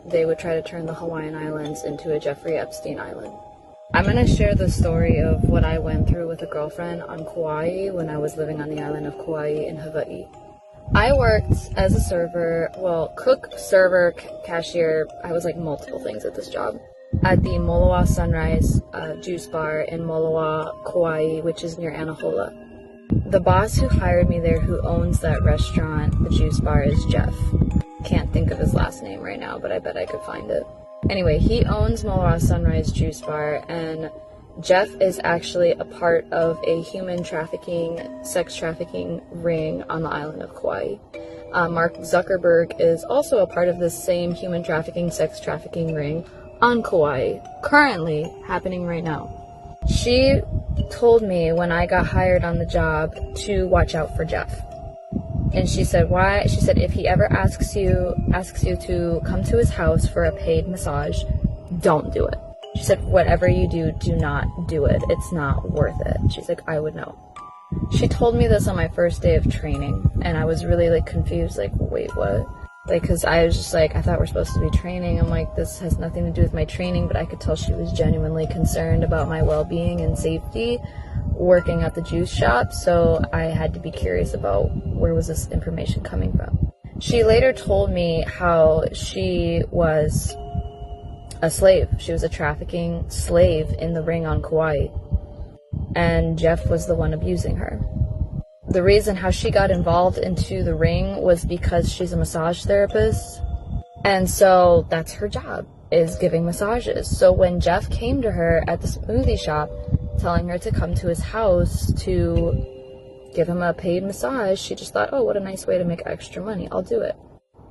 they would try to turn the Hawaiian Islands into a Jeffrey Epstein Island. I'm going to share the story of what I went through with a girlfriend on Kauai when I was living on the island of Kauai in Hawaii. I worked as a server, cook, server, cashier. I was like multiple things at this job. At the Moloa Sunrise juice bar in Moloa, Kauai, which is near Anahola. The boss who hired me there, who owns that restaurant, the juice bar, is Jeff. Can't think of his last name right now, but I bet I could find it. Anyway, he owns Moloa Sunrise Juice Bar, and Jeff is actually a part of a human trafficking, sex trafficking ring on the island of Kauai. Mark Zuckerberg is also a part of this same human trafficking, sex trafficking ring on Kauai, currently happening right now. She told me when I got hired on the job to watch out for Jeff. And she said, why? She said, if he ever asks you to come to his house for a paid massage, don't do it. She said, whatever you do, do not do it. It's not worth it. She's like, I would know. She told me this on my first day of training, and I was really like confused, like, wait, what? Like, cause I was just like, I thought we're supposed to be training. I'm like, this has nothing to do with my training, but I could tell she was genuinely concerned about my well-being and safety working at the juice shop, so I had to be curious about where was this information coming from. She later told me how she was a slave. She was a trafficking slave in the ring on Kauai, and Jeff was the one abusing her. The reason how she got involved into the ring was because she's a massage therapist, and so that's her job, is giving massages. So when Jeff came to her at the smoothie shop telling her to come to his house to give him a paid massage, she just thought, oh, what a nice way to make extra money, I'll do it.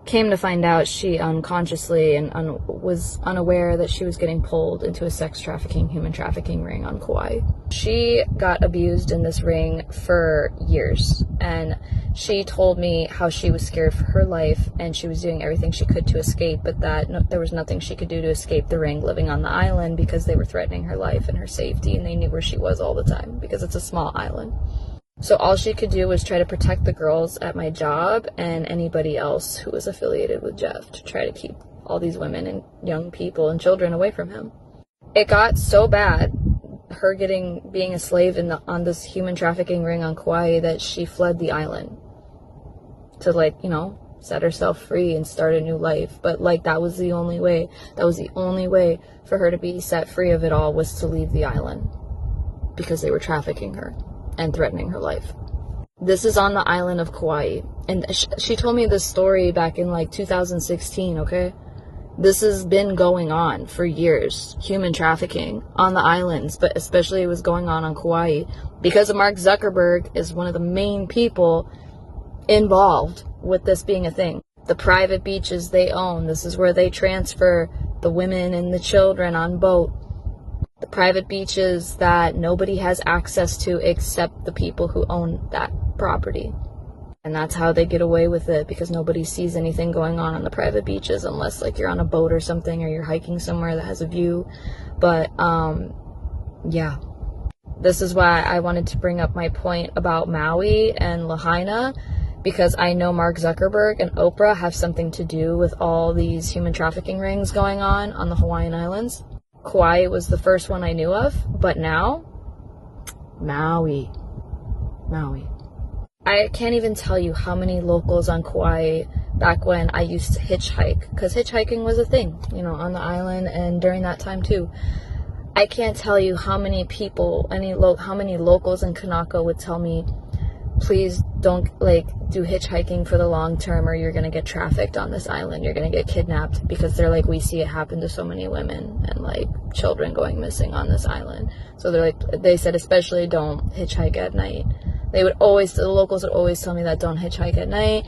Came to find out she unconsciously and was unaware that she was getting pulled into a sex trafficking, human trafficking ring on Kauai. She got abused in this ring for years, and she told me how she was scared for her life and she was doing everything she could to escape, but that there was nothing she could do to escape the ring living on the island, because they were threatening her life and her safety, and they knew where she was all the time because it's a small island. So all she could do was try to protect the girls at my job and anybody else who was affiliated with Jeff, to try to keep all these women and young people and children away from him. It got so bad, her being a slave on this human trafficking ring on Kauai, that she fled the island to set herself free and start a new life. But that was the only way. That was the only way for her to be set free of it all, was to leave the island, because they were trafficking her and threatening her life. This is on the island of Kauai, and she told me this story back in 2016, okay? This has been going on for years, human trafficking on the islands, but especially it was going on Kauai, because of Mark Zuckerberg is one of the main people involved with this being a thing. The private beaches they own, this is where they transfer the women and the children on boat. The private beaches that nobody has access to except the people who own that property. And that's how they get away with it, because nobody sees anything going on the private beaches unless you're on a boat or something, or you're hiking somewhere that has a view. But yeah, this is why I wanted to bring up my point about Maui and Lahaina, because I know Mark Zuckerberg and Oprah have something to do with all these human trafficking rings going on the Hawaiian Islands. Kauai was the first one I knew of, but now, Maui. I can't even tell you how many locals on Kauai, back when I used to hitchhike, because hitchhiking was a thing, on the island, and during that time too. I can't tell you how many people, how many locals in Kanaka would tell me, please don't do hitchhiking for the long term, or you're going to get trafficked on this island, you're going to get kidnapped, because they're we see it happen to so many women and children going missing on this island. So they said especially don't hitchhike at night. The locals would always tell me that don't hitchhike at night,